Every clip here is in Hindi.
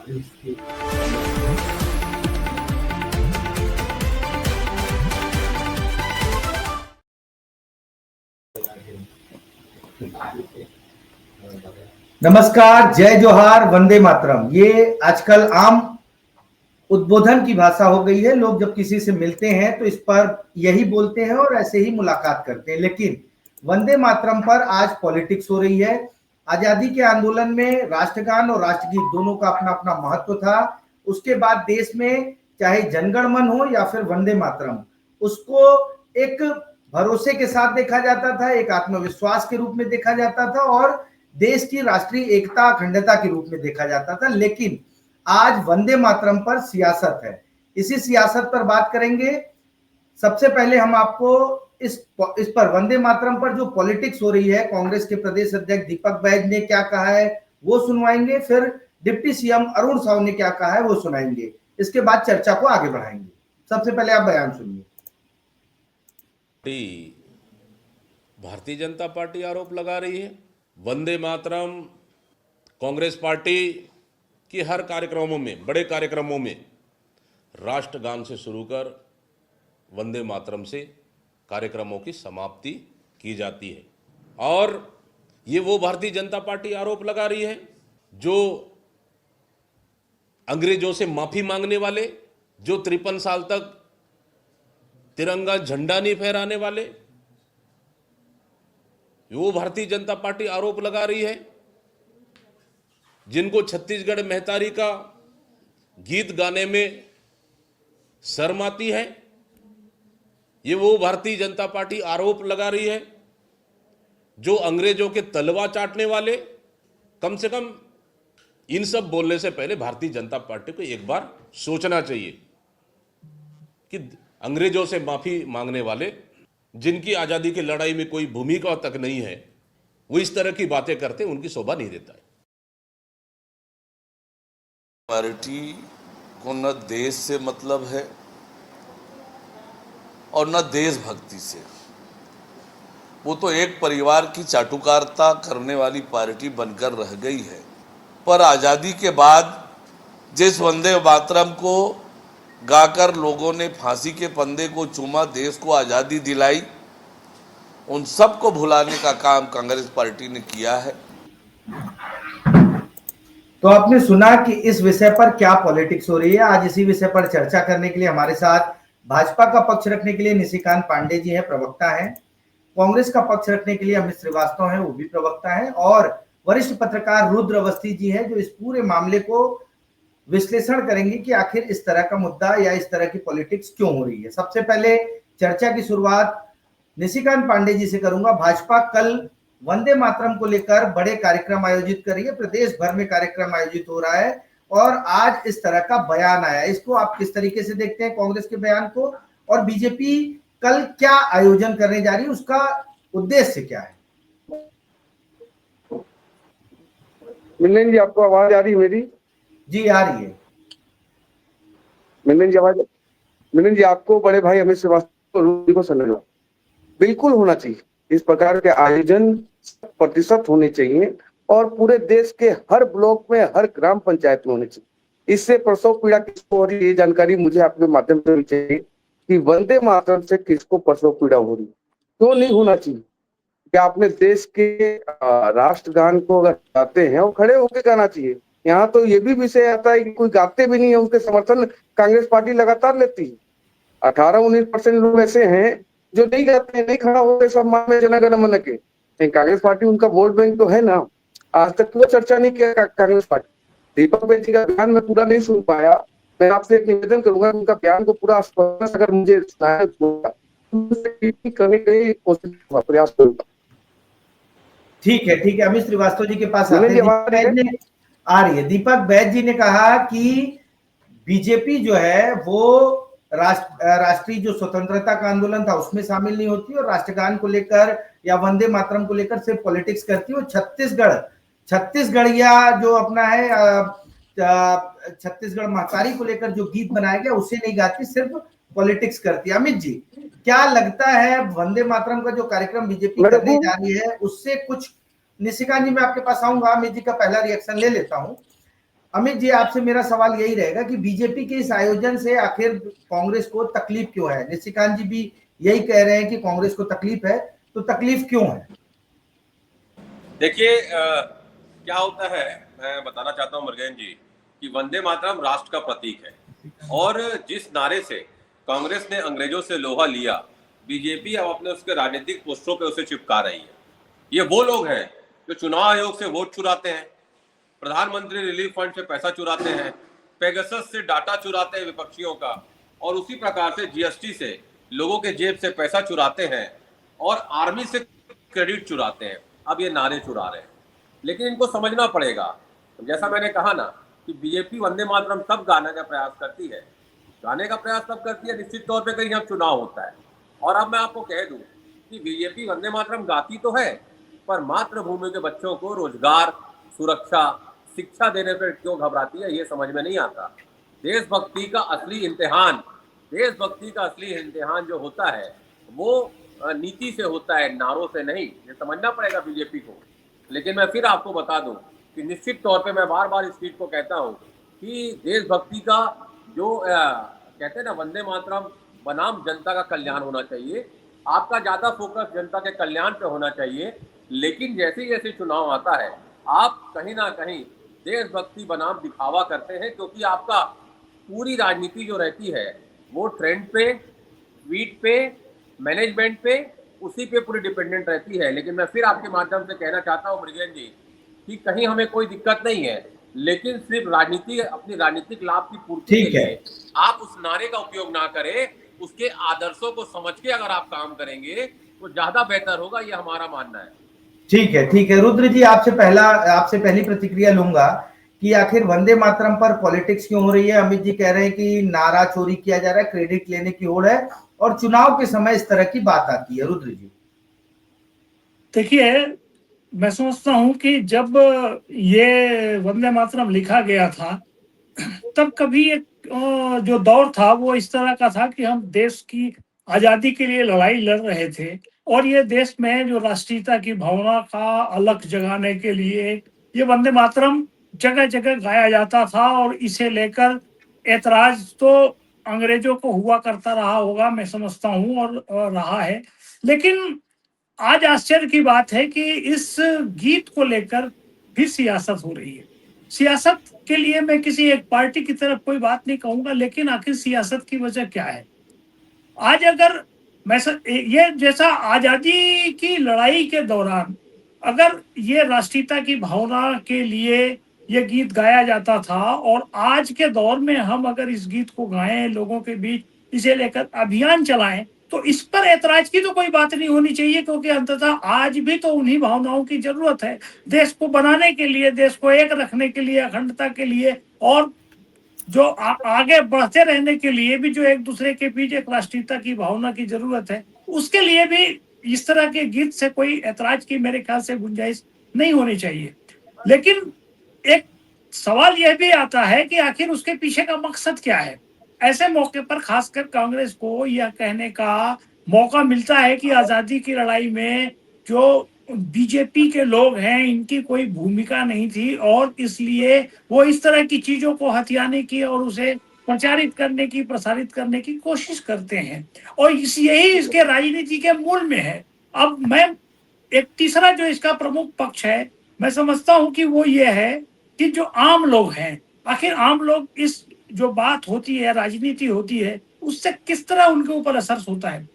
नमस्कार, जय जोहार, वंदे मातरम। ये आजकल आम उद्बोधन की भाषा हो गई है। लोग जब किसी से मिलते हैं तो इस पर यही बोलते हैं और ऐसे ही मुलाकात करते हैं। लेकिन वंदे मातरम पर आज पॉलिटिक्स हो रही है। आजादी के आंदोलन में राष्ट्रगान और राष्ट्रगीत दोनों का अपना अपना महत्व था। उसके बाद देश में चाहे जनगण मन हो या फिर वंदे मातरम, उसको एक भरोसे के साथ देखा जाता था, एक आत्मविश्वास के रूप में देखा जाता था और देश की राष्ट्रीय एकता अखंडता के रूप में देखा जाता था। लेकिन आज वंदे मातरम पर सियासत है। इसी सियासत पर बात करेंगे। सबसे पहले हम आपको इस पर वंदे मातरम पर जो पॉलिटिक्स हो रही है, कांग्रेस के प्रदेश अध्यक्ष दीपक बैज ने क्या कहा है वो सुनवाएंगे, फिर डिप्टी सीएम अरुण साव ने क्या कहा है वो सुनाएंगे। इसके बाद चर्चा को आगे बढ़ाएंगे। सबसे पहले आप बयान सुनिए। भारतीय जनता पार्टी आरोप लगा रही है वंदे मातरम कांग्रेस पार्टी की हर कार्यक्रमों में, बड़े कार्यक्रमों में राष्ट्रगान से शुरू कर वंदे मातरम से कार्यक्रमों की समाप्ति की जाती है। और ये वो भारतीय जनता पार्टी आरोप लगा रही है जो अंग्रेजों से माफी मांगने वाले, जो 53 साल तक तिरंगा झंडा नहीं फहराने वाले, वो भारतीय जनता पार्टी आरोप लगा रही है जिनको छत्तीसगढ़ मेहतारी का गीत गाने में शर्म आती है। ये वो भारतीय जनता पार्टी आरोप लगा रही है जो अंग्रेजों के तलवा चाटने वाले। कम से कम इन सब बोलने से पहले भारतीय जनता पार्टी को एक बार सोचना चाहिए कि अंग्रेजों से माफी मांगने वाले, जिनकी आजादी की लड़ाई में कोई भूमिका तक नहीं है, वो इस तरह की बातें करते, उनकी शोभा नहीं देता है। पार्टी को न देश से मतलब है और न देशभक्ति से। वो तो एक परिवार की चाटुकारिता करने वाली पार्टी बनकर रह गई है। पर आज़ादी के बाद जिस वंदे मातरम को गाकर लोगों ने फांसी के फंदे को चूमा, देश को आज़ादी दिलाई, उन सबको भुलाने का काम कांग्रेस पार्टी ने किया है। तो आपने सुना कि इस विषय पर क्या पॉलिटिक्स हो रही है। आज इसी विषय पर चर्चा करने के लिए हमारे साथ भाजपा का पक्ष रखने के लिए निशिकांत पांडे जी हैं, प्रवक्ता हैं। कांग्रेस का पक्ष रखने के लिए अमित श्रीवास्तव हैं, वो भी प्रवक्ता हैं। और वरिष्ठ पत्रकार रुद्र अवस्थी जी हैं जो इस पूरे मामले को विश्लेषण करेंगे कि आखिर इस तरह का मुद्दा या इस तरह की पॉलिटिक्स क्यों हो रही है। सबसे पहले चर्चा की शुरुआत निशिकांत पांडे जी से करूंगा। भाजपा कल वंदे मातरम को लेकर बड़े कार्यक्रम आयोजित कर रही है, प्रदेश भर में कार्यक्रम आयोजित हो रहा है और आज इस तरह का बयान आया। इसको आप किस तरीके से देखते हैं, कांग्रेस के बयान को, और बीजेपी कल क्या आयोजन करने जा रही है, उसका उद्देश्य क्या है? मिलन जी, आपको आवाज आ रही है मेरी? जी आ रही है। मिलन जी आवाज, मिलन जी आपको बड़े भाई अमित श्रीवास्तव को समझना बिल्कुल होना चाहिए। इस प्रकार के आयोजन 100% होने चाहिए और पूरे देश के हर ब्लॉक में, हर ग्राम पंचायत में होने चाहिए। इससे प्रसव पीड़ा किसको हो रही है ये जानकारी मुझे आपके माध्यम से चाहिए कि वंदे मातरम से किसको प्रसव पीड़ा हो रही है, क्यों नहीं होना चाहिए। क्या अपने देश के राष्ट्रगान को अगर गाते हैं और खड़े होकर गाना चाहिए। यहाँ तो ये भी विषय आता है कि कोई गाते भी नहीं है, उसके समर्थन कांग्रेस पार्टी लगातार लेती है। 18-19% लोग ऐसे हैं जो नहीं गाते हैं, नहीं खड़ा होते सम्मान में जन गण मन के। कांग्रेस पार्टी उनका वोट बैंक तो है ना। आज तक क्यों चर्चा नहीं किया कांग्रेस पार्टी। दीपक बैज जी का बयान मैं पूरा नहीं सुन पाया। मैं आपसे एक निवेदन करूंगा, उनका बयान को पूरा स्पष्ट अगर मुझे करने के कोशिश प्रयास करूंगा। ठीक है, ठीक है। अमित श्रीवास्तव जी के पास आ रही है। दीपक बैज जी ने कहा कि बीजेपी जो है वो राष्ट्रीय जो स्वतंत्रता का आंदोलन था उसमें शामिल नहीं होती और राष्ट्रगान को लेकर या वंदे मातरम को लेकर सिर्फ पॉलिटिक्स करती है। छत्तीसगढ़िया जो अपना है, छत्तीसगढ़ महतारी को लेकर जो गीत बनाया गया उसे नहीं गाती, सिर्फ पॉलिटिक्स करती है। अमित जी, क्या लगता है वंदे मातरम का जो कार्यक्रम बीजेपी करने जा रही है उससे कुछ, निशिकांत जी मैं आपके पास आऊंगा, अमित जी का पहला रिएक्शन ले लेता हूं। अमित जी, आपसे मेरा सवाल यही रहेगा कि बीजेपी के इस आयोजन से आखिर कांग्रेस को तकलीफ क्यों है? निशिकांत जी भी यही कह रहे हैं कि कांग्रेस को तकलीफ है, तो तकलीफ क्यों है? देखिए क्या होता है, मैं बताना चाहता हूं मृगेन जी कि वंदे मातरम राष्ट्र का प्रतीक है और जिस नारे से कांग्रेस ने अंग्रेजों से लोहा लिया, बीजेपी अब अपने उसके राजनीतिक पोस्टरों पे उसे चिपका रही है। ये वो लोग हैं जो चुनाव आयोग से वोट चुराते हैं, प्रधानमंत्री रिलीफ फंड से पैसा चुराते हैं, पेगासस से डाटा चुराते हैं विपक्षियों का, और उसी प्रकार से जीएसटी से लोगों के जेब से पैसा चुराते हैं और आर्मी से क्रेडिट चुराते हैं। अब ये नारे चुरा रहे हैं, लेकिन इनको समझना पड़ेगा। जैसा मैंने कहा ना कि बीजेपी वंदे मातरम तब गाने का प्रयास करती है, निश्चित तौर पे कहीं जब चुनाव होता है। और अब मैं आपको कह दूं कि बीजेपी वंदे मातरम गाती तो है, पर मातृभूमि के बच्चों को रोजगार, सुरक्षा, शिक्षा देने पर क्यों घबराती है, ये समझ में नहीं आता। देशभक्ति का असली इम्तिहान जो होता है वो नीति से होता है, नारों से नहीं। ये समझना पड़ेगा बीजेपी को। लेकिन मैं फिर आपको बता दूं कि निश्चित तौर पे मैं बार बार इस चीज को कहता हूं कि देशभक्ति का जो कहते हैं ना, वंदे मातरम बनाम जनता का कल्याण होना चाहिए। आपका ज्यादा फोकस जनता के कल्याण पे होना चाहिए, लेकिन जैसे जैसे चुनाव आता है आप कहीं ना कहीं देशभक्ति बनाम दिखावा करते हैं, क्योंकि आपका पूरी राजनीति जो रहती है वो ट्रेंड पे, ट्वीट पे, मैनेजमेंट पे, उसी पे पूरी डिपेंडेंट रहती है। लेकिन मैं फिर आपके माध्यम से कहना चाहता हूँ मृगेन जी कि कहीं हमें कोई दिक्कत नहीं है, लेकिन सिर्फ राजनीति, अपनी राजनीतिक लाभ की पूर्ति के लिए आप उस नारे का उपयोग ना करें। उसके आदर्शों को समझ के अगर आप काम करेंगे तो ज्यादा बेहतर होगा, ये हमारा मानना है। ठीक है रुद्र जी, आपसे पहली प्रतिक्रिया लूंगा कि आखिर वंदे मातरम पर पॉलिटिक्स क्यों हो रही है? अमित जी कह रहे हैं कि नारा चोरी किया जा रहा है, क्रेडिट लेने की होड़ है और चुनाव के समय इस तरह की बात आती है। रुद्र जी देखिए, मैं समझता हूं कि जब ये वंदे मातरम लिखा गया था तब कभी एक जो दौर था वो इस तरह का था कि हम देश की आजादी के लिए लड़ाई लड़ रहे थे और ये देश में जो राष्ट्रीयता की भावना का अलख जगाने के लिए ये वंदे मातरम जगह जगह गाया जाता था और इसे लेकर ऐतराज तो अंग्रेजों को हुआ करता रहा होगा, मैं समझता हूँ, और रहा है। लेकिन आज आश्चर्य की बात है कि इस गीत को लेकर भी सियासत हो रही है। सियासत के लिए मैं किसी एक पार्टी की तरफ कोई बात नहीं कहूंगा, लेकिन आखिर सियासत की वजह क्या है? आज अगर ये जैसा आजादी की लड़ाई के दौरान अगर ये राष्ट्रीयता की भावना के लिए ये गीत गाया जाता था और आज के दौर में हम अगर इस गीत को गाएं, लोगों के बीच इसे लेकर अभियान चलाएं, तो इस पर ऐतराज की तो कोई बात नहीं होनी चाहिए, क्योंकि अंततः आज भी तो उन्हीं भावनाओं की जरूरत है देश को बनाने के लिए, देश को एक रखने के लिए, अखंडता के लिए, और जो आगे बढ़ते रहने के लिए भी जो एक दूसरे के बीच एक राष्ट्रीयता की भावना की जरूरत है, उसके लिए भी इस तरह के गीत से कोई ऐतराज की मेरे ख्याल से गुंजाइश नहीं होनी चाहिए। लेकिन एक सवाल यह भी आता है कि आखिर उसके पीछे का मकसद क्या है? ऐसे मौके पर खासकर कांग्रेस को यह कहने का मौका मिलता है कि आजादी की लड़ाई में जो बीजेपी के लोग हैं इनकी कोई भूमिका नहीं थी और इसलिए वो इस तरह की चीजों को हथियाने की और उसे प्रचारित करने की, प्रसारित करने की कोशिश करते हैं, और यही इसके राजनीति के मूल में है। अब मैं एक तीसरा जो इसका प्रमुख पक्ष है, मैं समझता हूं कि वो ये है कि जो आम लोग हैं, आखिर आम लोग इस जो बात होती है, राजनीति होती है, उससे किस तरह उनके ऊपर असर होता है।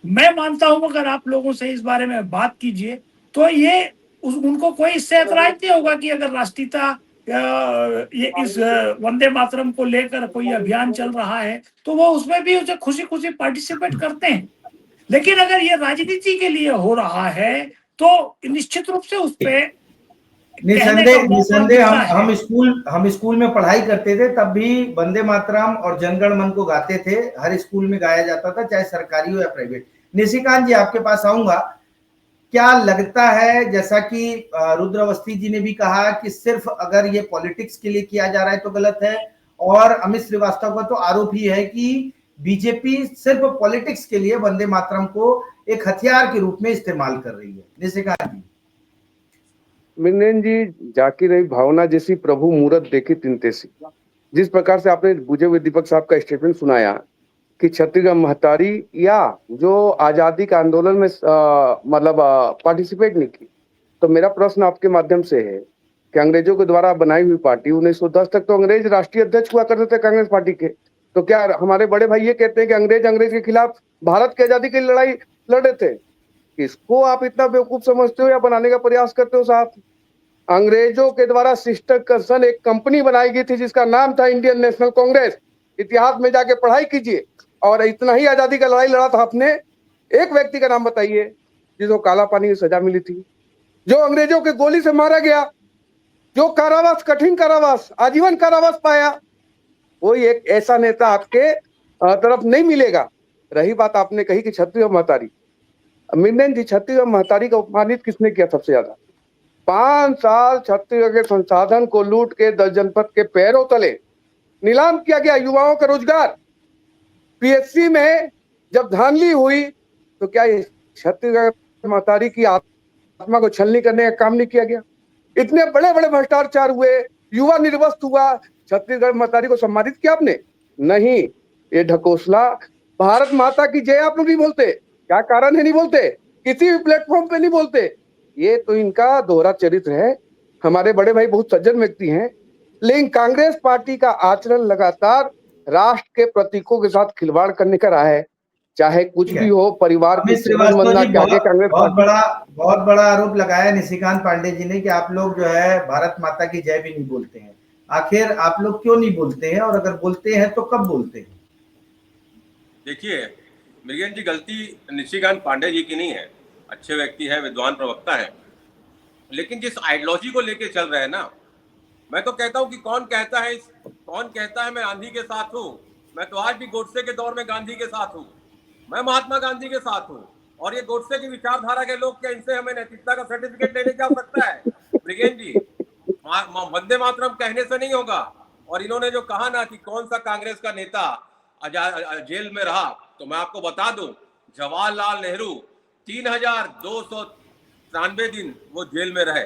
मैं मानता हूं अगर आप लोगों से इस बारे में बात कीजिए तो ये उनको कोई इससे ऐतराज नहीं होगा कि अगर राष्ट्रीयता ये इस वंदे मातरम को लेकर कोई अभियान चल रहा है तो वो उसमें भी उसे खुशी खुशी पार्टिसिपेट करते हैं। लेकिन अगर ये राजनीति के लिए हो रहा है तो निश्चित रूप से उस पर निसंदेह हम स्कूल में पढ़ाई करते थे, तब भी वंदे मातरम और जनगण मन को गाते थे, हर स्कूल में गाया जाता था, चाहे सरकारी हो या प्राइवेट। निशिकांत जी आपके पास आऊंगा, क्या लगता है, जैसा कि रुद्र अवस्थी जी ने भी कहा कि सिर्फ अगर ये पॉलिटिक्स के लिए किया जा रहा है तो गलत है, और अमित श्रीवास्तव का तो आरोप ही है कि बीजेपी सिर्फ पॉलिटिक्स के लिए वंदे मातरम को एक हथियार के रूप में इस्तेमाल कर रही है। निशिकांत जी मिलन जी, जाकी रही भावना जैसी प्रभु मूरत देखी तिनते सी। जिस प्रकार से आपने बुझे हुए दीपक साहब का स्टेटमेंट सुनाया कि छत्तीसगढ़ महतारी या जो आजादी के आंदोलन में मतलब पार्टिसिपेट नहीं की, तो मेरा प्रश्न आपके माध्यम से है कि अंग्रेजों के द्वारा बनाई हुई पार्टी 1910 तक तो अंग्रेज राष्ट्रीय अध्यक्ष हुआ करते थे कांग्रेस पार्टी के, तो क्या हमारे बड़े भाई ये कहते हैं कि अंग्रेज के खिलाफ भारत की आजादी की लड़ाई लड़े थे? इसको आप इतना बेवकूफ समझते हो या बनाने का प्रयास करते हो साहब? अंग्रेजों के द्वारा सिस्टर कंसर्न एक कंपनी बनाई गई थी जिसका नाम था इंडियन नेशनल कांग्रेस। इतिहास में जाके पढ़ाई कीजिए। और इतना ही आजादी का लड़ाई लड़ा था आपने। एक व्यक्ति का नाम बताइए जिसको काला पानी की सजा मिली थी, जो अंग्रेजों के गोली से मारा गया, जो कारावास, कठिन कारावास, आजीवन कारावास पाया। कोई एक ऐसा नेता आपके तरफ नहीं मिलेगा। रही बात आपने कही कि छत्तीसगढ़ महतारी, मिलन जी, छत्तीसगढ़ महतारी का अपमानित किसने किया सबसे ज्यादा? 5 साल छत्तीसगढ़ के संसाधन को लूट के 10 जनपद के पैरों तले नीलाम किया गया युवाओं का रोजगार। पीएससी में जब धांधली हुई तो क्या ये छत्तीसगढ़ महतारी की आत्मा को छलनी करने का काम नहीं किया गया? इतने बड़े बड़े भ्रष्टाचार हुए, युवा निर्वस्त हुआ, छत्तीसगढ़ महतारी को सम्मानित किया आपने? नहीं। ये ढकोसला भारत माता की जय आप लोग नहीं बोलते। क्या कारण है नहीं बोलते? किसी भी प्लेटफॉर्म पे नहीं बोलते। ये तो इनका दोहरा चरित्र है। हमारे बड़े भाई बहुत सज्जन व्यक्ति हैं, लेकिन कांग्रेस पार्टी का आचरण लगातार राष्ट्र के प्रतीकों के साथ खिलवाड़ करने का रहा है। चाहे कुछ भी हो, परिवार की श्रीवास्तव जी के आगे कांग्रेस बहुत बड़ा आरोप लगाया निशिकांत पांडे जी ने कि आप लोग जो है भारत माता की जय भी नहीं बोलते हैं। आखिर आप लोग क्यों नहीं बोलते हैं, और अगर बोलते हैं तो कब बोलते हैं? देखिए मृगेन जी, गलती निशिकांत पांडे जी की नहीं है। अच्छे व्यक्ति है, विद्वान प्रवक्ता है, लेकिन जिस आइडियोलॉजी को लेके चल रहे हैं ना, मैं तो कहता हूं कि कौन कहता है मैं गांधी के साथ हूं। मैं तो आज भी गोडसे के दौर में गांधी के साथ हूं, मैं महात्मा गांधी के साथ हूं। और ये गोडसे की विचारधारा के लोग क्या इनसे हमें नैतिकता का सर्टिफिकेट लेने जा सकता है? मृगेन जी, वंदे मातरम कहने से नहीं होगा। और इन्होंने जो कहा ना कि कौन सा कांग्रेस का नेता जेल में रहा, तो मैं आपको बता दूं, जवाहरलाल नेहरू 3293 दिन वो जेल में रहे,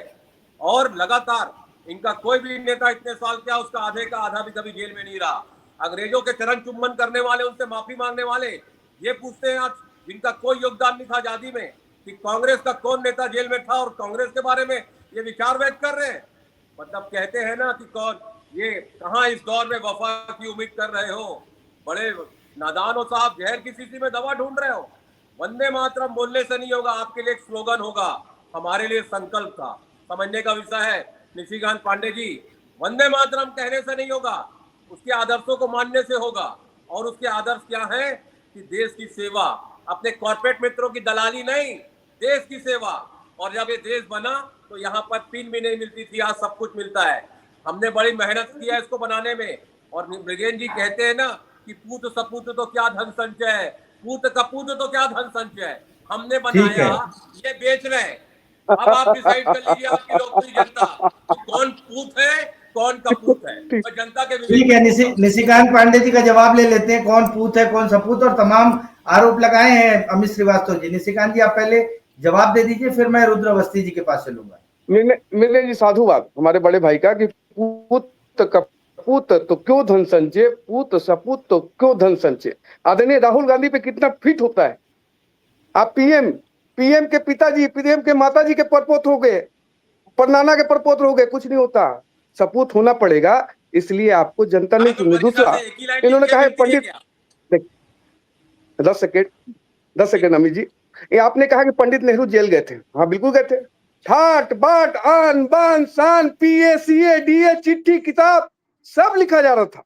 और लगातार इनका कोई भी नेता इतने साल क्या उसका आधे का आधा भी कभी जेल में नहीं रहा। अंग्रेजों के चरण चुम्बन करने वाले, उनसे माफी मांगने वाले ये पूछते हैं आज, जिनका कोई योगदान नहीं था आजादी में, कि कांग्रेस का कौन नेता जेल में था, और कांग्रेस के बारे में ये विचार व्यक्त कर रहे हैं। मतलब कहते हैं ना कि कौन ये कहां इस दौर में वफा की उम्मीद कर रहे हो? बड़े नादान हो साहब, जहर की शीशी में दवा ढूंढ रहे हो। वंदे मातरम बोलने से नहीं होगा, आपके लिए एक स्लोगन होगा, हमारे लिए संकल्प था। समझने का विषय है निशिकांत पांडे जी। वंदे मातरम कहने से नहीं होगा, उसके आदर्शों को मानने से होगा। और उसके आदर्श क्या है कि देश की सेवा, अपने कॉर्पोरेट मित्रों की दलाली नहीं, देश की सेवा। और जब ये देश बना तो यहाँ पर पिन भी नहीं मिलती थी, आज सब कुछ मिलता है। हमने बड़ी मेहनत किया है इसको बनाने में। और मृगेन जी कहते हैं ना कि पूत सपूत तो क्या धन संचय है, पूत कपूत तो क्या धन संचय है। हमने बनाया, ये बेच रहे हैं। अब आप डिसाइड कर लीजिए, आपकी लोकप्रिय जनता, तो कौन पूत है कौन कपूत है। तो जनता के ठीक है, निशिकांत पांडे जी का जवाब ले लेते हैं, कौन पूत है कौन सपूत, और तमाम आरोप लगाए हैं अमित श्रीवास्तव जी। निशिकांत जी आप पहले जवाब दे दीजिए, फिर मैं रुद्र अवस्थी जी के पास चलूंगा। मिले जी साधुवाद हमारे बड़े भाई का कि पूत कपूत तो क्यों धन संचय, पूत सपूत तो क्यों धन संचय। आदरणीय राहुल गांधी पे कितना फिट होता है। आप पीएम के पिताजी, पीएम के माताजी के परपोत हो गए, परनाना के परपोत हो गए, कुछ नहीं होता। सपूत होना पड़ेगा, इसलिए आपको जनता ने चुनी। दूसरा, इन्होंने कहा है पंडित, 10 सेकेंड अमित जी, ये आपने कहा कि पंडित नेहरू जेल गए थे। हाँ बिल्कुल गए थे। ठाट बाट आन बान शान, PA DA चिट्ठी किताब सब लिखा जा रहा था।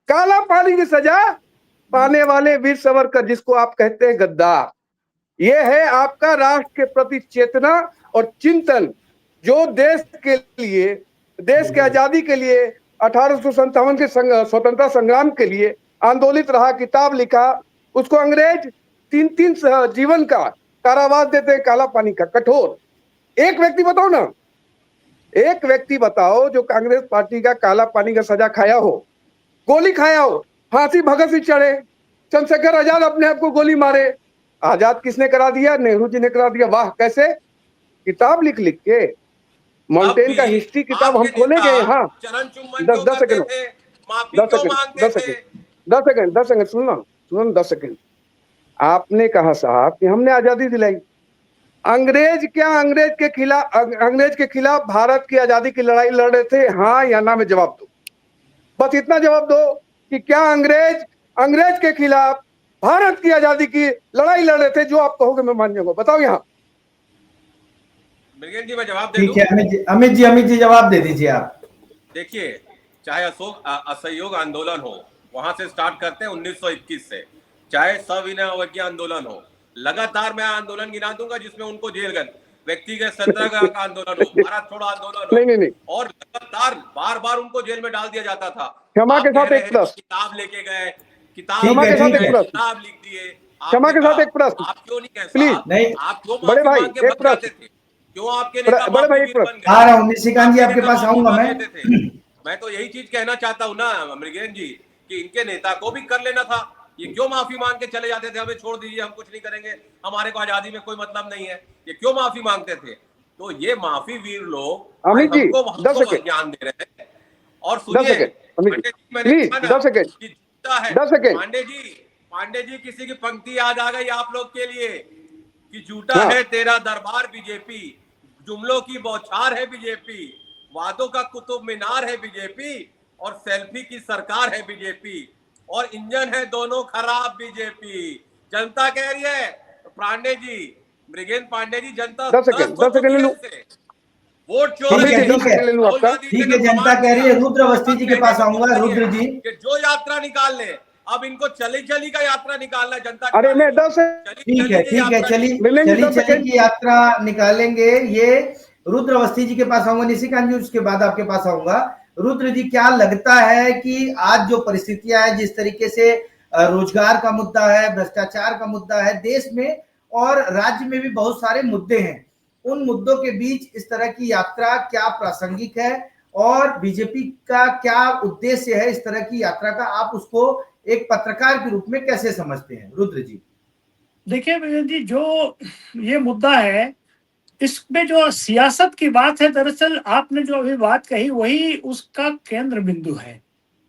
काला पानी की सजा पाने वाले वीर सावरकर, जिसको आप कहते हैं गद्दार, ये है आपका राष्ट्र के प्रति चेतना और चिंतन, जो देश के लिए, देश के आजादी के लिए, 1857 के स्वतंत्रता संग्राम के लिए आंदोलित रहा, किताब लिखा। उसको अंग्रेज 3 जीवन का कारावास देते हैं, काला पानी का, कठोर। एक व्यक्ति बताओ ना, एक व्यक्ति बताओ जो कांग्रेस पार्टी का काला पानी का सजा खाया हो, गोली खाया हो, फांसी भगत सिंह चढ़े, चंद्रशेखर आजाद अपने आप को गोली मारे। आजाद किसने करा दिया? नेहरू जी ने करा दिया। वाह, कैसे? किताब लिख लिख के मॉन्टेन का हिस्ट्री किताब हम खोलेंगे यहाँ। चरण चुम्बन 10 क्यों 10 करते सेकंड थे, माफी 10 क्यों सेकंड मांगते 10 थे? सेकंड 10 सेकंड सुनो 10 सेकंड। आपने कहा साहब कि हमने आजादी दिलाई। अंग्रेज अंग्रेज के खिलाफ भारत की आजादी की लड़ाई लड़ रहे थे, हाँ या ना में जवाब दो। बस इतना जवाब दो कि क्या अंग्रेज के खिलाफ भारत की आजादी की लड़ाई लड़ रहे थे? जो आप कहोगे मैं मान जाऊंगा। बताओ यहाँ। मृगेन जी मैं जवाब दे ठीक दूं? है अमित जी जवाब दे दीजिए आप। देखिए, चाहे असहयोग आंदोलन हो, वहां से स्टार्ट करते हैं 1921 से, चाहे सविनय अवज्ञा आंदोलन हो, लगातार मैं आंदोलन गिना दूंगा जिसमें उनको जेल गए, व्यक्तिगत सत्याग्रह का आंदोलन हो, भारत छोड़ो आंदोलन नहीं नहीं नहीं, हो, और लगातार बार बार उनको जेल में डाल दिया जाता था। क्षमा के आप कह साथ रहे एक हैं कि प्रश्न, किताब लेके गए, किताब ठीक क्षमा है के लेके साथ ठीक एक गए, है प्रश्न, किताब लिख दिए। क्षमा आपने के कहा, साथ एक प्रश्न आप क्यों नहीं कह प्लीज। साहब, नहीं आप क्यों बड़े माफी भाई मांग के एक बच प्रश्न, जाते थे? क्यों आपके नेता बड़े भाई माफी एक वीर बन प्रश्न। गए? आ रहा हूँ निशिकांत जी, आपके आपके नेता पास माफी आऊंगा मांग मैं। लेते थे। मैं तो यही चीज कहना चाहता हूं ना मृगेन जी, कि इनके नेता को भी कर लेना था। ये क्यों माफी मांग के चले जाते थे, हमें छोड़ दीजिए, हम कुछ नहीं करेंगे, हमारे को आजादी में कोई मतलब नहीं है, ये क्यों माफी मांगते थे? तो ये माफी वीर लोग आज अमित जी हमको 10 हमको सेकंड ज्ञान दे रहे हैं। और 10 सुनिए, सेकंड अमित जी पांडे जी मैंने प्लीज कहा ना 10 सेकंड कि झूठा है। 10 सेकंड। पांडे जी किसी की पंक्ति याद आ गई आप लोग के लिए कि झूठा हाँ है तेरा दरबार बीजेपी, जुमलों की बौछार है बीजेपी, वादों का कुतुब मीनार है बीजेपी, और सेल्फी की सरकार है बीजेपी, और इंजन है दोनों खराब बीजेपी। जनता कह रही है पांडे जी, मृगेंद्र पांडे जी, जनता 10 सेकंड त्रस्त हो 10 सेकंड चुकी ले है लूं इनसे। वोट चोरी ठीक अमित है जी की, ठीक 10 है सेकंड ले लूं राहुल आपका। गांधी ने ठीक है, जब जनता प्रमाण कह किया, रही है, रुद्र तो अवस्थी बस जी के कहने पास की आऊंगा। चीज नहीं रुद्र है जी कि जो यात्रा निकाल ले, अब इनको चली चली का यात्रा निकालना है, जनता अरे मैं निकालेगी, 10 चली ठीक है चली की ठीक है, यात्रा चली मिलेंगे निकालेगी। चली 10 चली सेकंड। की यात्रा निकालेंगे। ये रुद्र अवस्थी जी के पास आऊंगा, निशिकांत जी उसके बाद आपके पास आऊंगा। रुद्र जी, क्या लगता है कि आज जो परिस्थितियां है, जिस तरीके से रोजगार का मुद्दा है, भ्रष्टाचार का मुद्दा है देश में, और राज्य में भी बहुत सारे मुद्दे हैं, उन मुद्दों के बीच इस तरह की यात्रा क्या प्रासंगिक है, और बीजेपी का क्या उद्देश्य है इस तरह की यात्रा का, आप उसको एक पत्रकार के रूप में कैसे समझते हैं रुद्र जी? देखिए विजय जी, जो ये मुद्दा है, इसमें जो सियासत की बात है, दरअसल आपने जो अभी बात कही वही उसका केंद्र बिंदु है।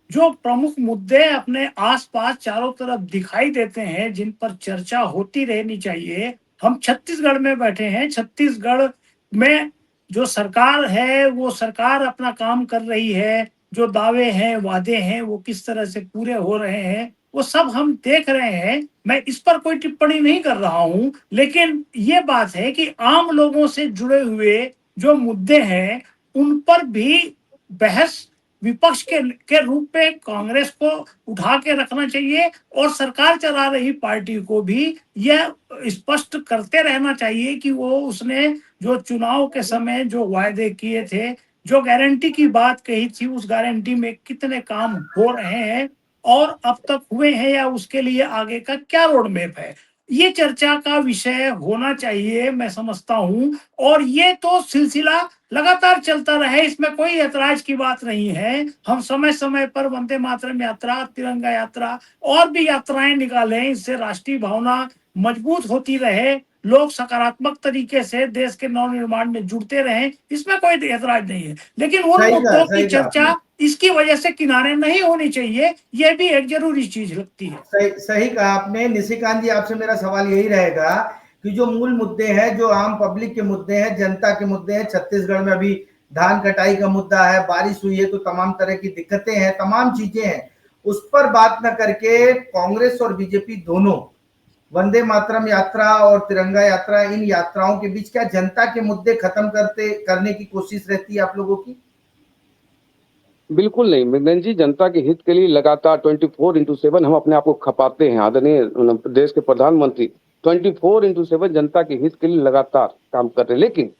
जो प्रमुख मुद्दे अपने आसपास चारों तरफ दिखाई देते हैं, जिन पर चर्चा होती रहनी चाहिए। हम छत्तीसगढ़ में बैठे हैं, छत्तीसगढ़ में जो सरकार है वो सरकार अपना काम कर रही है, जो दावे हैं वादे हैं वो किस तरह से पूरे हो रहे हैं वो सब हम देख रहे हैं। मैं इस पर कोई टिप्पणी नहीं कर रहा हूं, लेकिन ये बात है कि आम लोगों से जुड़े हुए जो मुद्दे हैं उन पर भी बहस विपक्ष के रूप में कांग्रेस को उठा के रखना चाहिए, और सरकार चला रही पार्टी को भी यह स्पष्ट करते रहना चाहिए कि वो उसने जो चुनाव के समय जो वायदे किए थे, जो गारंटी की बात कही थी, उस गारंटी में कितने काम हो रहे हैं और अब तक हुए हैं, या उसके लिए आगे का क्या रोड मैप है। ये चर्चा का विषय होना चाहिए, मैं समझता हूं। और ये तो सिलसिला लगातार चलता रहे, इसमें कोई ऐतराज की बात नहीं है। हम समय समय पर वंदे मातरम यात्रा, तिरंगा यात्रा और भी यात्राएं निकालें, इससे राष्ट्रीय भावना मजबूत होती रहे, लोग सकारात्मक तरीके से देश के नवनिर्माण में जुड़ते रहें, इसमें कोई ऐतराज नहीं है। लेकिन उन मुद्दों की सही कहा आपने। चर्चा इसकी वजह से किनारे नहीं होनी चाहिए, यह भी एक जरूरी चीज लगती है। सही कहा आपने। निशिकांत जी, आपसे मेरा सवाल यही रहेगा कि जो मूल मुद्दे हैं, जो आम पब्लिक के मुद्दे हैं, जनता के मुद्दे हैं, छत्तीसगढ़ में अभी धान कटाई का मुद्दा है, बारिश हुई है तो तमाम तरह की दिक्कतें हैं, तमाम चीजें हैं, उस पर बात न करके कांग्रेस और बीजेपी दोनों वंदे मातरम यात्रा और तिरंगा यात्रा, इन यात्राओं के बीच क्या जनता के मुद्दे खत्म करने की कोशिश रहती है आप लोगों की? बिल्कुल नहीं मृगेंद्र जी, जनता के हित के लिए लगातार 24/7 हम अपने आप को खपाते हैं। आदरणीय देश के प्रधानमंत्री 24/7 जनता के हित के लिए लगातार काम कर रहे हैं। लेकिन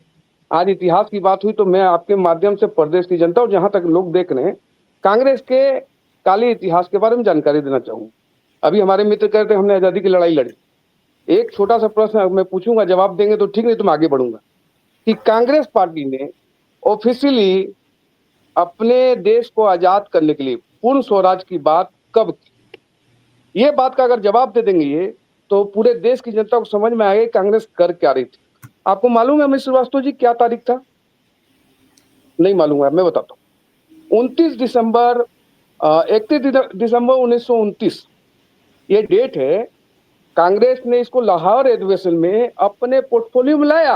आज इतिहास की बात हुई तो मैं आपके माध्यम से प्रदेश की जनता और जहां तक लोग देख रहे हैं, कांग्रेस के काले इतिहास के बारे में जानकारी देना चाहूंगा। अभी हमारे मित्र कहते हैं हमने आजादी की लड़ाई लड़ी। एक छोटा सा प्रश्न मैं पूछूंगा, जवाब देंगे तो ठीक, नहीं तो मैं आगे बढ़ूंगा। कि कांग्रेस पार्टी ने ऑफिशियली अपने देश को आजाद करने के लिए पूर्ण स्वराज की बात कब की? ये बात का अगर जवाब दे देंगे ये, तो पूरे देश की जनता को समझ में आएगा कांग्रेस कर क्या रही थी। आपको मालूम है अमित श्रीवास्तव जी क्या तारीख था? नहीं मालूम है, मैं बताता हूँ। 31 दिसंबर 1929 ये डेट है। कांग्रेस ने इसको लाहौर अधिवेशन में अपने पोर्टफोलियो में लाया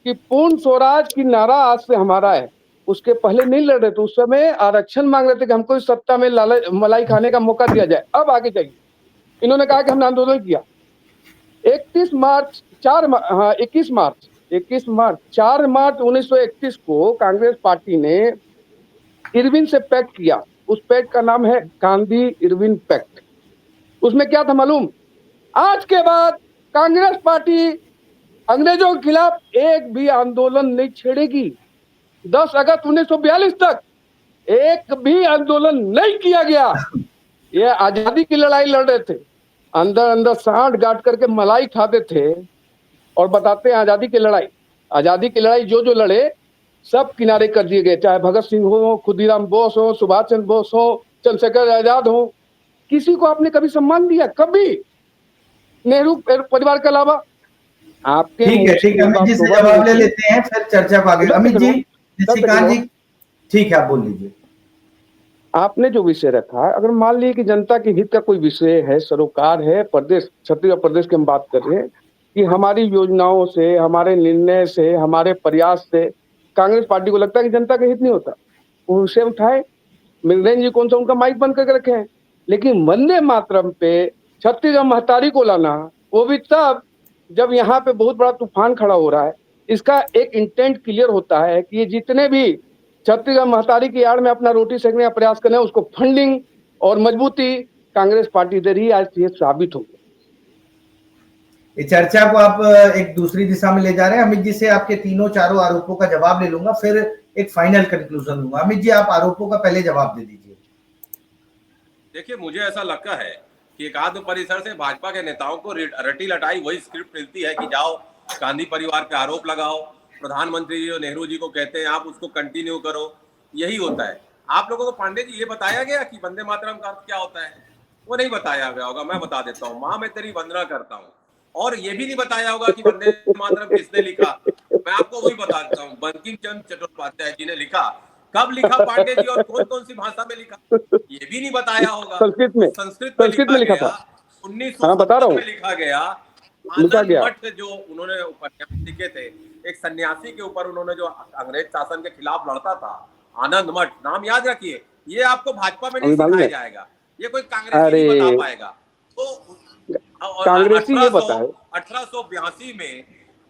कि पूर्ण स्वराज की नारा आज से हमारा है। उसके पहले नहीं लड़ रहे थे, उस समय आरक्षण मांग रहे थे कि हमको इस सत्ता में मलाई खाने का मौका दिया जाए, अब आगे जाइए। इन्होंने कहा कि हमने आंदोलन किया। 21 मार्च 4 मार्च 1931 को कांग्रेस पार्टी ने इरविन से पैक्ट किया। उस पैक्ट का नाम है गांधी इरविन पैक्ट। उसमें क्या था मालूम? आज के बाद कांग्रेस पार्टी अंग्रेजों के खिलाफ एक भी आंदोलन नहीं छेड़ेगी। 10 अगस्त 1942 तक एक भी आंदोलन नहीं किया गया। ये आजादी की लड़ाई लड़ रहे थे, अंदर अंदर सांठ गांठ करके मलाई खाते थे और बताते हैं आजादी की लड़ाई जो लड़े सब किनारे कर दिए गए, चाहे भगत सिंह हो, खुदीराम बोस हो, सुभाष चंद्र बोस हो, चंद्रशेखर आजाद हो। किसी को आपने कभी सम्मान दिया? कभी? नेहरू परिवार के अलावा आपके ठीक है, अमित जी से जवाब ले लेते हैं, फिर चर्चा को आगे। अमित जी, निशिकांत जी, ठीक है, आप बोल लीजिए। आपने जो विषय रखा, अगर मान लीजिए कि जनता के हित का कोई विषय है, सरोकार है, प्रदेश छत्तीसगढ़ प्रदेश की हम बात कर रहे हैं कि हमारी योजनाओं से, हमारे निर्णय से, हमारे प्रयास से कांग्रेस पार्टी को लगता है कि जनता का हित नहीं होता, वो विषय उठाए। मृगेंद्र जी कौन सा उनका माइक बंद करके रखे हैं, लेकिन वंदे मातरम पे छत्तीसगढ़ महतारी को लाना, वो भी तब जब यहाँ पे बहुत बड़ा तूफान खड़ा हो रहा है। इसका एक इंटेंट क्लियर होता है कि ये जितने भी छत्तीसगढ़ महतारी की आड़ में अपना रोटी सेकने का प्रयास करना है, उसको फंडिंग और मजबूती कांग्रेस पार्टी दे रही है। आज ये साबित हो गया। इस चर्चा को आप एक दूसरी दिशा में ले जा रहे हैं। अमित जी से आपके तीनों चारों आरोपों का जवाब ले लूंगा, फिर एक फाइनल कंक्लूजन दूंगा। अमित जी, आप आरोपों का पहले जवाब दे दीजिए। देखिए, मुझे ऐसा लगता है कि एकात्म परिसर से भाजपा के नेताओं को रटी लटाई वही स्क्रिप्ट मिलती है कि जाओ गांधी परिवार पे आरोप लगाओ, प्रधानमंत्री जी और नेहरू जी को कहते हैं आप उसको कंटिन्यू करो, यही होता है। आप लोगों को पांडे जी ये बताया गया कि वंदे मातरम का अर्थ क्या होता है? वो नहीं बताया गया होगा, मैं बता देता हूँ। माँ मैं तेरी वंदना करता हूँ। और ये भी नहीं बताया होगा कि वंदे मातरम किसने लिखा, मैं आपको वही बता देता हूँ। बंकिम चंद्र चट्टोपाध्याय जी ने लिखा। कब लिखा पांडे जी और कौन कौन सी भाषा में लिखा, ये भी नहीं बताया होगा। संस्कृत में लिखा था। 1970 में लिखा गया। आनंद मठ जो उन्होंने उपन्यास लिखे थे, एक सन्यासी के ऊपर उन्होंने जो अंग्रेज शासन के खिलाफ लड़ता था, आनंद मठ, नाम याद रखिए। ये आपको भाजपा में नहीं सिखाया जाएगा, ये कोई कांग्रेसी नहीं बता पाएगा। तो कांग्रेसी ये बताए 1882 में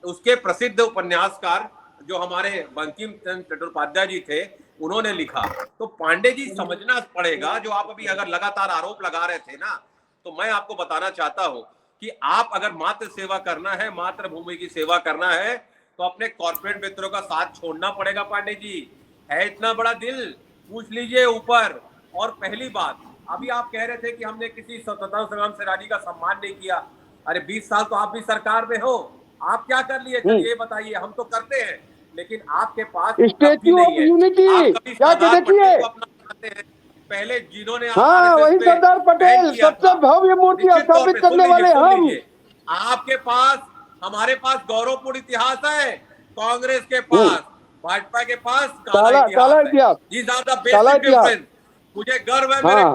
उसके प्रसिद्ध उपन्यासकार जो हमारे बंकिम चंद्र चट्टोपाध्याय जी थे, उन्होंने लिखा। तो पांडे जी समझना पड़ेगा, जो आप अभी अगर लगातार आरोप लगा रहे थे ना, तो मैं आपको बताना चाहता हूं कि आप अगर मातृ सेवा करना है, मातृभूमि की सेवा करना है, तो अपने कॉर्पोरेट मित्रों का साथ छोड़ना पड़ेगा। पांडे जी, है इतना बड़ा दिल, पूछ लीजिए ऊपर। और पहली बात, अभी आप कह रहे थे कि हमने किसी स्वतंत्रता संग्राम सेनानी का सम्मान नहीं किया। अरे 20 साल तो आप भी सरकार में हो, आप क्या कर लिए चलिए बताइए। हम तो करते हैं, लेकिन आपके पास स्टैच्यू ऑफ यूनिटी क्या देखिए अपना चाहते हैं। पहले जिन्होंने वही सरदार पटेल सबसे भव्य मूर्ति स्थापित करने वाले हम। आपके पास, हमारे पास गौरवपूर्ण इतिहास है, कांग्रेस के पास, भाजपा के पास काला इतिहास। मुझे गर्व है भारतीय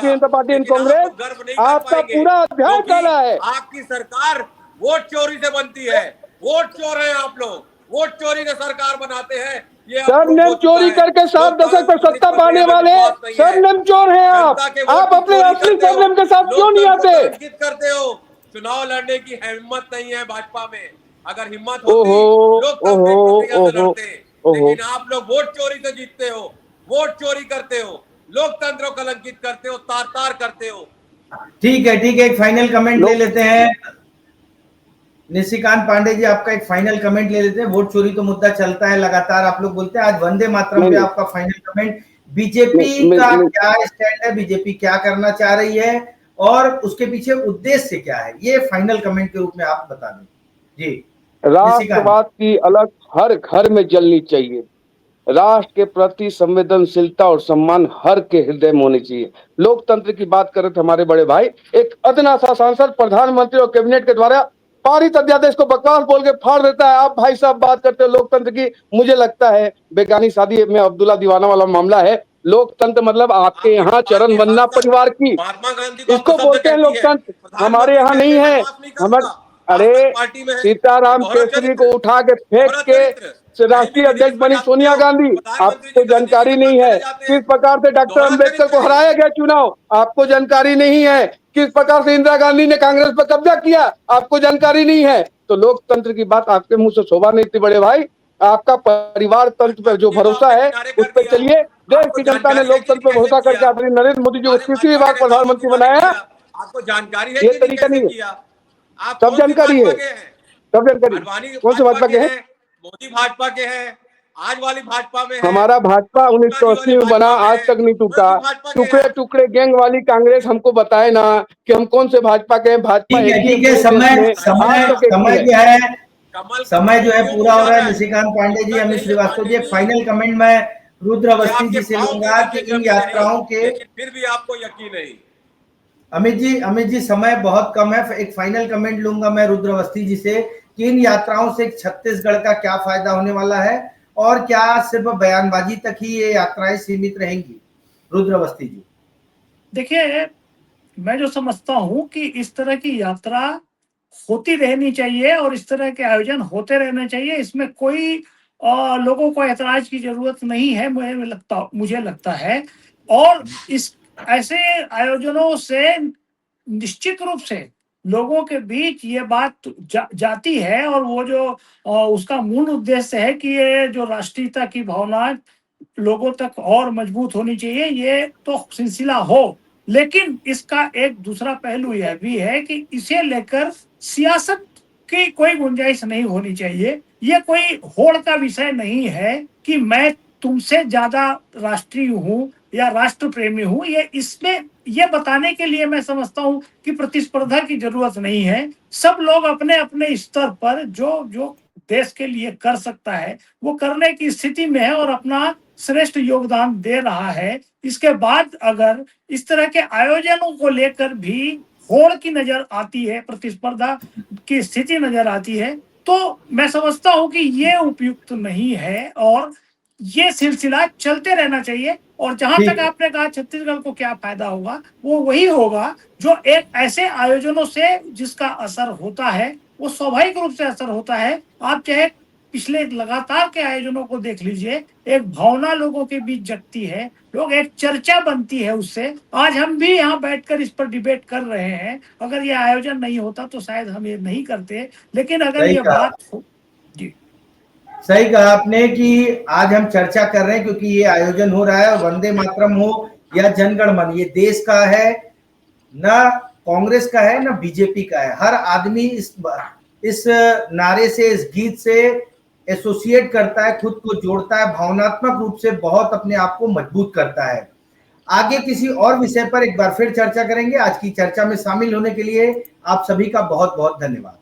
जनता पार्टी एंड कांग्रेस, आपका पूरा अध्याय काला है। आपकी सरकार वोट चोरी से बनती है, वोट चोर है आप लोग, वोट चोरी से सरकार बनाते हैं। सरनेम चोरी करके 7 दशक तक सत्ता पाने वाले सरनेम चोर हैं आप अपने असली सरनेम के साथ क्यों नहीं आते? करते हो, चुनाव लड़ने की हिम्मत नहीं है भाजपा में। अगर हिम्मत होती लड़ते, लेकिन आप लोग वोट चोरी से जीतते हो, वोट चोरी करते हो, लोकतंत्र को कलंकित करते हो, तार करते हो। ठीक है, एक फाइनल कमेंट ले लेते हैं। निशिकांत पांडे जी, आपका एक फाइनल कमेंट ले लेते हैं। वोट चोरी तो मुद्दा चलता है लगातार, आप लोग बोलते हैं। आज वंदे मातरम पे आपका फाइनल कमेंट, बीजेपी का क्या स्टैंड है, बीजेपी क्या करना चाह रही है और उसके पीछे उद्देश्य क्या है, ये फाइनल कमेंट के रूप में आप बता दें जी। राष्ट्रवाद की अलग हर घर में जलनी चाहिए। राष्ट्र के प्रति संवेदनशीलता और सम्मान हर के हृदय में होनी चाहिए। लोकतंत्र की बात कर रहे थे हमारे बड़े भाई, एक अदना सा सांसद प्रधानमंत्री और कैबिनेट के द्वारा पारित अध्यादेश को बकवास बोल के फाड़ देता है। आप भाई साहब बात करते हो लोकतंत्र की, मुझे लगता है बेगानी शादी में अब्दुल्ला दीवाना वाला मामला है। लोकतंत्र मतलब आपके यहाँ चरण वंदना परिवार की, महात्मा गांधी को इसको अपशब्द बोलते हैं कहती है, लोकतंत्र। हमारे यहाँ प्रधानमंत्री नहीं कहते हैं, है। मैं माफ नहीं हमारे करूंगा। अरे आपकी पार्टी में है सीताराम दोहरा केसरी को चरित्र, उठा के फेंक दोहरा के चरित्र। कहीं राष्ट्रीय भी अध्यक्ष विदेश में बनी जाते सोनिया हो, गांधी। प्रधानमंत्री आपको जी गद्दी जानकारी की नहीं खिदमत है चले जाते किस हैं। प्रकार से डॉक्टर दोहरा अम्बेडकर को चरित्र है हराया ये। गया चुनाव। आपको जानकारी नहीं है किस प्रकार से इंदिरा गांधी ने कांग्रेस पर कब्जा किया। आपको जानकारी नहीं है। तो लोकतंत्र की बात आपके मुंह से शोभा नहीं थी बड़े भाई। आपका परिवार तंत्र पर जो ये तो भरोसा आपने है किनारे उस कर पर दिया। चलिए। देश आपको की जनता ने जानकारी है कि लोकतंत्र पर कैसे भरोसा करके किया, आदरणीय नरेंद्र मोदी जी को सारे कृषि भाजपा के विभाग नेताओं को प्रधानमंत्री किनारे बनाया। किया। आपको जानकारी है ये कि नहीं तरीका कैसे नहीं है। किया? आप सब कौन सी जानकारी भाजपा है, के हैं? सब जानकारी। आडवाणी कौन से भाजपा भाजपा के के हैं? हैं, मोदी भाजपा के हैं, आज वाली भाजपा में हैं, हमारा भाजपा जी वाली 1980 में बना, भाजपा में आज हैं, तक नहीं कौन टूटा। सी भाजपा के टुकड़े हैं? टुकड़े गैंग वाली कांग्रेस हमको बताए ना कि हम कौन से भाजपा के हैं। भाजपा एक ही है ठीक है। पूरे देश समय में, आज समय तक एक ही समय है। जो है कमल का समय जो फूल है क्यों पूरा हो रहा मुरझा है। जाए? निशिकांत पांडे जी, उत्तर अमित देंगे श्रीवास्तव पांडे जी, जी फाइनल कमेंट में रुद्र कि अवस्थी आपके जी से पांव के लूंगा कि नीचे इन जमीन नहीं, यात्राओं के। लेकिन फिर भी आपको यकीन नहीं। अमित जी समय बहुत कम है। एक फाइनल कमेंट लूंगा मैं रुद्र अवस्थी जी से कि इन यात्राओं से छत्तीसगढ़ का क्या फायदा होने वाला है और क्या सिर्फ बयानबाजी तक ही ये यात्राएं सीमित रहेंगी। रुद्र अवस्थी जी। देखिए, मैं जो समझता हूँ कि इस तरह की यात्रा होती रहनी चाहिए और इस तरह के आयोजन होते रहने चाहिए। इसमें कोई लोगों को ऐतराज की जरूरत नहीं है, मुझे लगता है। और इस ऐसे आयोजनों से निश्चित रूप से लोगों के बीच ये बात जाती है और वो जो उसका मूल उद्देश्य है कि ये जो राष्ट्रीयता की भावना लोगों तक और मजबूत होनी चाहिए, ये तो सिलसिला हो। लेकिन इसका एक दूसरा पहलू यह भी है कि इसे लेकर सियासत की कोई गुंजाइश नहीं होनी चाहिए। ये कोई होड़ का विषय नहीं है कि मैं तुमसे ज्यादा राष्ट्रीय हूँ या राष्ट्र प्रेमी हूँ। ये इसमें ये बताने के लिए मैं समझता हूँ कि प्रतिस्पर्धा की जरूरत नहीं है। सब लोग अपने अपने स्तर पर जो जो देश के लिए कर सकता है वो करने की स्थिति में है और अपना श्रेष्ठ योगदान दे रहा है। इसके बाद अगर इस तरह के आयोजनों को लेकर भी होड़ की नजर आती है, प्रतिस्पर्धा की स्थिति नजर आती है, तो मैं समझता हूं कि ये उपयुक्त नहीं है और ये सिलसिला चलते रहना चाहिए। और जहां ठीक तक है। आपने कहा छत्तीसगढ़ को क्या फायदा होगा, वो वही होगा जो एक ऐसे आयोजनों से जिसका असर होता है, वो स्वाभाविक रूप से असर होता है। आप चाहे पिछले लगातार के आयोजनों को देख लीजिए, एक भावना लोगों के बीच जगती है, लोग एक चर्चा बनती है उससे। आज हम भी यहाँ बैठकर इस पर डिबेट कर रहे हैं। अगर ये आयोजन नहीं होता तो शायद हम ये नहीं करते, लेकिन अगर सही ये कहा, बात हो जी। सही कहा आपने कि आज हम चर्चा कर रहे हैं क्योंकि ये आयोजन हो रहा है और वंदे मातरम हो या जनगण मन, ये देश का है, ना कांग्रेस का है ना बीजेपी का है। हर आदमी इस नारे से, इस गीत से एसोसिएट करता है, खुद को जोड़ता है, भावनात्मक रूप से बहुत अपने आप को मजबूत करता है। आगे किसी और विषय पर एक बार फिर चर्चा करेंगे। आज की चर्चा में शामिल होने के लिए आप सभी का बहुत बहुत धन्यवाद।